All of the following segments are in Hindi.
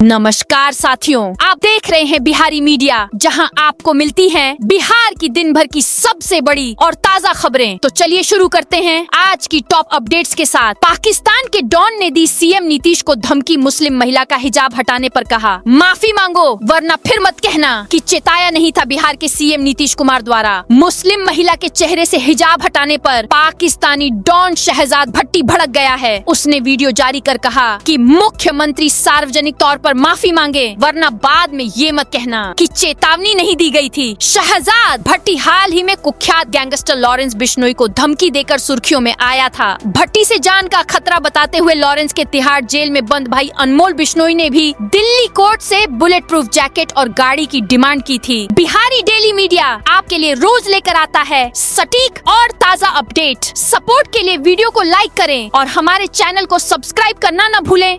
नमस्कार साथियों, आप देख रहे हैं बिहारी मीडिया, जहां आपको मिलती हैं बिहार की दिन भर की सबसे बड़ी और ताजा खबरें। तो चलिए शुरू करते हैं आज की टॉप अपडेट्स के साथ। पाकिस्तान के डॉन ने दी सीएम नीतीश को धमकी, मुस्लिम महिला का हिजाब हटाने पर कहा माफी मांगो वरना फिर मत कहना कि चेताया नहीं था। बिहार के सीएम नीतीश कुमार द्वारा मुस्लिम महिला के चेहरे से हिजाब हटाने पर पाकिस्तानी डॉन शहजाद भट्टी भड़क गया है। उसने वीडियो जारी कर कहा कि मुख्यमंत्री सार्वजनिक तौर पर माफी मांगे वरना बाद में ये मत कहना कि चेतावनी नहीं दी गई थी। शहजाद भट्टी हाल ही में कुख्यात गैंगस्टर लॉरेंस बिश्नोई को धमकी देकर सुर्खियों में आया था। भट्टी से जान का खतरा बताते हुए लॉरेंस के तिहाड़ जेल में बंद भाई अनमोल बिश्नोई ने भी दिल्ली कोर्ट से बुलेट प्रूफ जैकेट और गाड़ी की डिमांड की थी। बिहारी डेली मीडिया आपके लिए रोज लेकर आता है सटीक और ताजा अपडेट। सपोर्ट के लिए वीडियो को लाइक करें और हमारे चैनल को सब्सक्राइब करना न भूलें।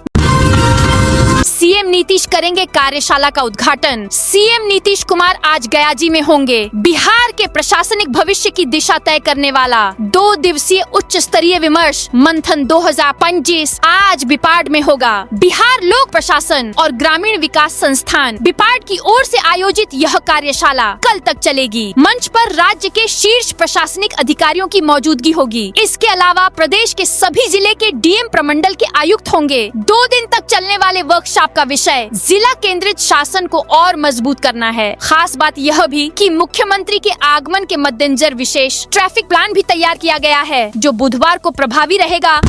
सीएम नीतीश करेंगे कार्यशाला का उद्घाटन। सीएम नीतीश कुमार आज गयाजी में होंगे। बिहार के प्रशासनिक भविष्य की दिशा तय करने वाला 2 दिवसीय उच्च स्तरीय विमर्श मंथन 2025 आज बिपाड में होगा। बिहार लोक प्रशासन और ग्रामीण विकास संस्थान बिपाड की ओर से आयोजित यह कार्यशाला कल तक चलेगी। मंच पर राज्य के शीर्ष प्रशासनिक अधिकारियों की मौजूदगी होगी। इसके अलावा प्रदेश के सभी जिले के डीएम प्रमंडल के आयुक्त होंगे। 2 दिन तक चलने वाले वर्कशॉप का विषय जिला केंद्रित शासन को और मजबूत करना है। खास बात यह भी कि मुख्यमंत्री के आगमन के मद्देनजर विशेष ट्रैफिक प्लान भी तैयार किया गया है, जो बुधवार को प्रभावी रहेगा।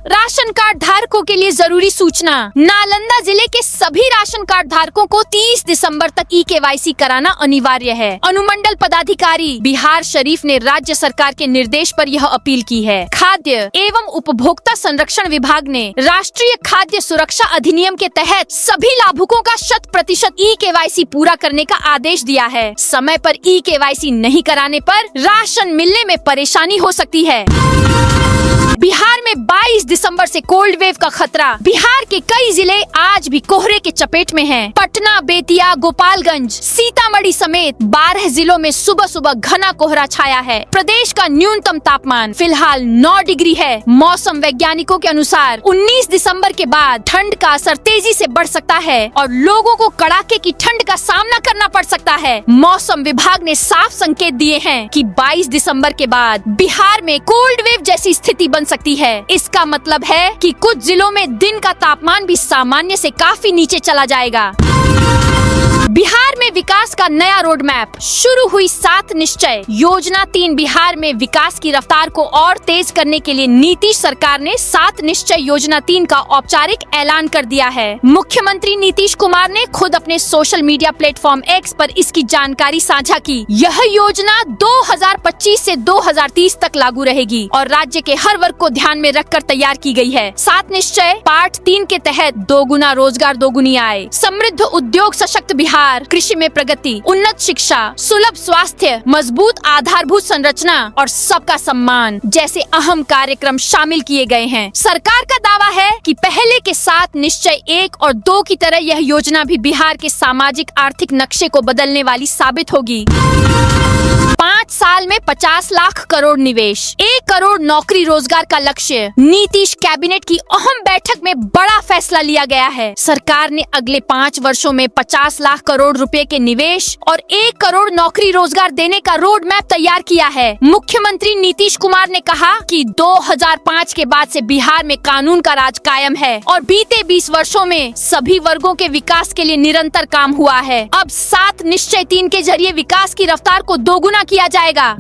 राशन कार्ड धारकों के लिए जरूरी सूचना। नालंदा जिले के सभी राशन कार्ड धारकों को 30 दिसंबर तक ई-केवाईसी कराना अनिवार्य है। अनुमंडल पदाधिकारी बिहार शरीफ ने राज्य सरकार के निर्देश पर यह अपील की है। खाद्य एवं उपभोक्ता संरक्षण विभाग ने राष्ट्रीय खाद्य सुरक्षा अधिनियम के तहत सभी लाभुकों का 100% ई-केवाईसी पूरा करने का आदेश दिया है। समय पर ई-केवाईसी नहीं कराने पर राशन मिलने में परेशानी हो सकती है। बिहार में 22 दिसंबर से कोल्ड वेव का खतरा। बिहार के कई जिले आज भी कोहरे के चपेट में हैं। पटना, बेतिया, गोपालगंज, सीतामढ़ी समेत 12 जिलों में सुबह सुबह घना कोहरा छाया है। प्रदेश का न्यूनतम तापमान फिलहाल 9 डिग्री है। मौसम वैज्ञानिकों के अनुसार 19 दिसंबर के बाद ठंड का असर तेजी से बढ़ सकता है और लोगों को कड़ाके की ठंड का सामना करना पड़ सकता है। मौसम विभाग ने साफ संकेत दिए हैं कि 22 दिसंबर के बाद बिहार में कोल्ड वेव जैसी स्थिति बन सकती है। इसका मतलब है कि कुछ जिलों में दिन का तापमान भी सामान्य से काफी नीचे चला जाएगा। बिहार में विकास का नया रोड मैप। शुरू हुई 7 निश्चय योजना 3। बिहार में विकास की रफ्तार को और तेज करने के लिए नीतीश सरकार ने 7 निश्चय योजना 3 का औपचारिक ऐलान कर दिया है। मुख्यमंत्री नीतीश कुमार ने खुद अपने सोशल मीडिया प्लेटफॉर्म एक्स पर इसकी जानकारी साझा की। यह योजना 2025 से 2030 तक लागू रहेगी और राज्य के हर वर्ग को ध्यान में रखकर तैयार की गई है। 7 निश्चय पार्ट 3 के तहत 2 गुना रोजगार, 2 गुनी आय, समृद्ध उद्योग, सशक्त बिहार, कृषि में प्रगति, उन्नत शिक्षा, सुलभ स्वास्थ्य, मजबूत आधारभूत संरचना और सबका सम्मान जैसे अहम कार्यक्रम शामिल किए गए हैं। सरकार का दावा है कि पहले के 7 निश्चय 1 और 2 की तरह यह योजना भी बिहार के सामाजिक आर्थिक नक्शे को बदलने वाली साबित होगी। 5 साल में 50 लाख करोड़ निवेश, 1 करोड़ नौकरी रोजगार का लक्ष्य। नीतीश कैबिनेट की अहम बैठक में बड़ा फैसला लिया गया है। सरकार ने अगले 5 वर्षों में 50 लाख करोड़ रुपए के निवेश और 1 करोड़ नौकरी रोजगार देने का रोड मैप तैयार किया है। मुख्यमंत्री नीतीश कुमार ने कहा कि 2005 के बाद से बिहार में कानून का राज कायम है और बीते 20 वर्षों में सभी वर्गों के विकास के लिए निरंतर काम हुआ है। अब 7 निश्चय 3 के जरिए विकास की रफ्तार को दोगुना किया जाएगा।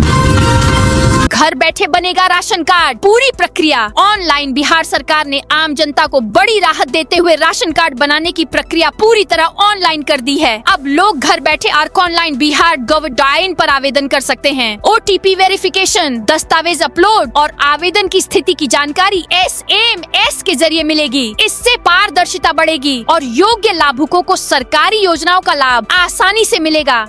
घर बैठे बनेगा राशन कार्ड, पूरी प्रक्रिया ऑनलाइन। बिहार सरकार ने आम जनता को बड़ी राहत देते हुए राशन कार्ड बनाने की प्रक्रिया पूरी तरह ऑनलाइन कर दी है। अब लोग घर बैठे ऑनलाइन bihargov.in पर आवेदन कर सकते हैं। OTP वेरिफिकेशन, दस्तावेज अपलोड और आवेदन की स्थिति की जानकारी SMS के जरिए मिलेगी। इससे पारदर्शिता बढ़ेगी और योग्य लाभुकों को सरकारी योजनाओं का लाभ आसानी से मिलेगा।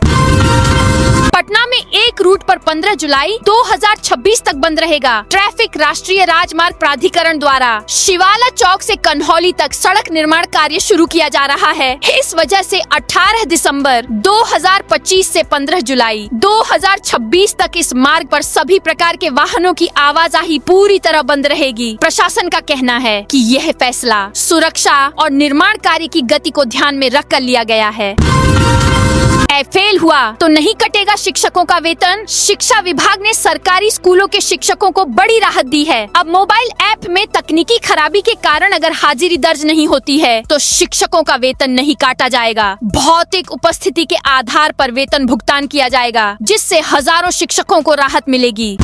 पटना में एक रूट पर 15 जुलाई 2026 तक बंद रहेगा। ट्रैफिक राष्ट्रीय राजमार्ग प्राधिकरण द्वारा शिवाला चौक से कन्हौली तक सड़क निर्माण कार्य शुरू किया जा रहा है। इस वजह से 18 दिसंबर 2025 से 15 जुलाई 2026 तक इस मार्ग पर सभी प्रकार के वाहनों की आवाजाही पूरी तरह बंद रहेगी। प्रशासन का कहना है कि यह फैसला सुरक्षा और निर्माण कार्य की गति को ध्यान में रखकर लिया गया है। फेल हुआ तो नहीं कटेगा शिक्षकों का वेतन। शिक्षा विभाग ने सरकारी स्कूलों के शिक्षकों को बड़ी राहत दी है। अब मोबाइल ऐप में तकनीकी खराबी के कारण अगर हाजिरी दर्ज नहीं होती है तो शिक्षकों का वेतन नहीं काटा जाएगा। भौतिक उपस्थिति के आधार पर वेतन भुगतान किया जाएगा, जिससे हजारों शिक्षकों को राहत मिलेगी।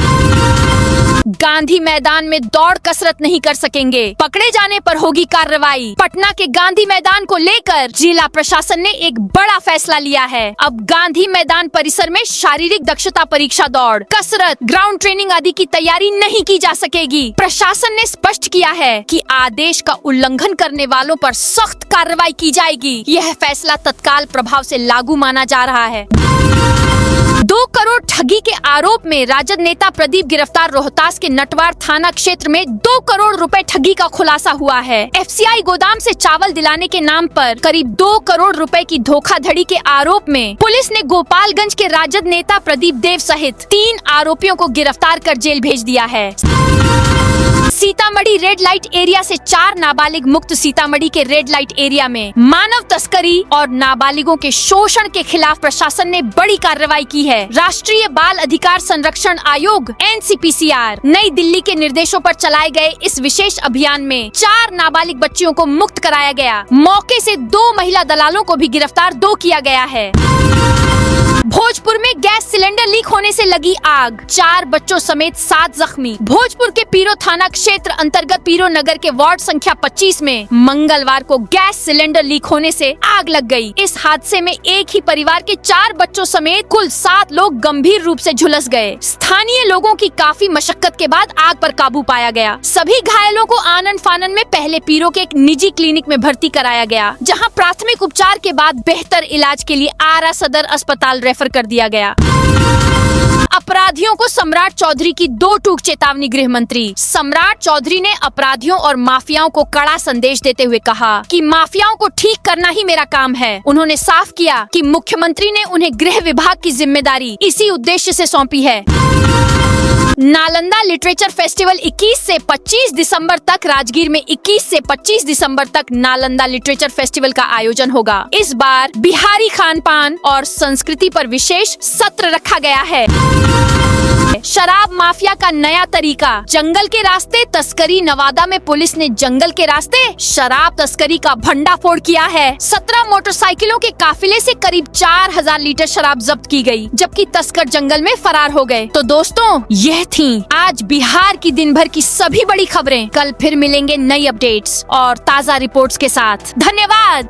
गांधी मैदान में दौड़ कसरत नहीं कर सकेंगे, पकड़े जाने पर होगी कार्रवाई। पटना के गांधी मैदान को लेकर जिला प्रशासन ने एक बड़ा फैसला लिया है। अब गांधी मैदान परिसर में शारीरिक दक्षता परीक्षा, दौड़, कसरत, ग्राउंड ट्रेनिंग आदि की तैयारी नहीं की जा सकेगी। प्रशासन ने स्पष्ट किया है कि आदेश का उल्लंघन करने वालों पर सख्त कार्रवाई की जाएगी। यह फैसला तत्काल प्रभाव से लागू माना जा रहा है। 2 करोड़ ठगी के आरोप में राजद नेता प्रदीप गिरफ्तार। रोहतास के नटवार थाना क्षेत्र में 2 करोड़ रुपए ठगी का खुलासा हुआ है। FCI गोदाम से चावल दिलाने के नाम पर करीब 2 करोड़ रुपए की धोखाधड़ी के आरोप में पुलिस ने गोपालगंज के राजद नेता प्रदीप देव सहित 3 आरोपियों को गिरफ्तार कर जेल भेज दिया है। सीतामढ़ी रेड लाइट एरिया से 4 नाबालिग मुक्त। सीतामढ़ी के रेड लाइट एरिया में मानव तस्करी और नाबालिगों के शोषण के खिलाफ प्रशासन ने बड़ी कार्रवाई की है। राष्ट्रीय बाल अधिकार संरक्षण आयोग NCPCR नई दिल्ली के निर्देशों पर चलाए गए इस विशेष अभियान में 4 नाबालिग बच्चियों को मुक्त कराया गया। मौके से 2 महिला दलालों को भी गिरफ्तार किया गया है। भोजपुर में गैस सिलेंडर लीक होने से लगी आग, 4 बच्चों समेत 7 जख्मी। भोजपुर के पीरो थाना क्षेत्र अंतर्गत पीरो नगर के वार्ड संख्या 25 में मंगलवार को गैस सिलेंडर लीक होने से आग लग गई। इस हादसे में एक ही परिवार के 4 बच्चों समेत कुल 7 लोग गंभीर रूप से झुलस गए। स्थानीय लोगों की काफी मशक्कत के बाद आग पर काबू पाया गया। सभी घायलों को आनन फानन में पहले पीरो के एक निजी क्लिनिक में भर्ती कराया गया, जहाँ प्राथमिक उपचार के बाद बेहतर इलाज के लिए आरा सदर अस्पताल रेफर कर दिया गया। अपराधियों को सम्राट चौधरी की 2 टूक चेतावनी। गृह मंत्री सम्राट चौधरी ने अपराधियों और माफियाओं को कड़ा संदेश देते हुए कहा कि माफियाओं को ठीक करना ही मेरा काम है। उन्होंने साफ किया कि मुख्यमंत्री ने उन्हें गृह विभाग की जिम्मेदारी इसी उद्देश्य से सौंपी है। नालंदा लिटरेचर फेस्टिवल 21 से 25 दिसंबर तक। राजगीर में 21 से 25 दिसंबर तक नालंदा लिटरेचर फेस्टिवल का आयोजन होगा। इस बार बिहारी खान पान और संस्कृति पर विशेष सत्र रखा गया है। शराब माफिया का नया तरीका, जंगल के रास्ते तस्करी। नवादा में पुलिस ने जंगल के रास्ते शराब तस्करी का भंडाफोड़ किया है। 17 मोटरसाइकिलों के काफिले से करीब 4000 लीटर शराब जब्त की गई, जबकि तस्कर जंगल में फरार हो गए। तो दोस्तों, यह थी आज बिहार की दिन भर की सभी बड़ी खबरें। कल फिर मिलेंगे नई अपडेट्स और ताज़ा रिपोर्ट्स के साथ। धन्यवाद।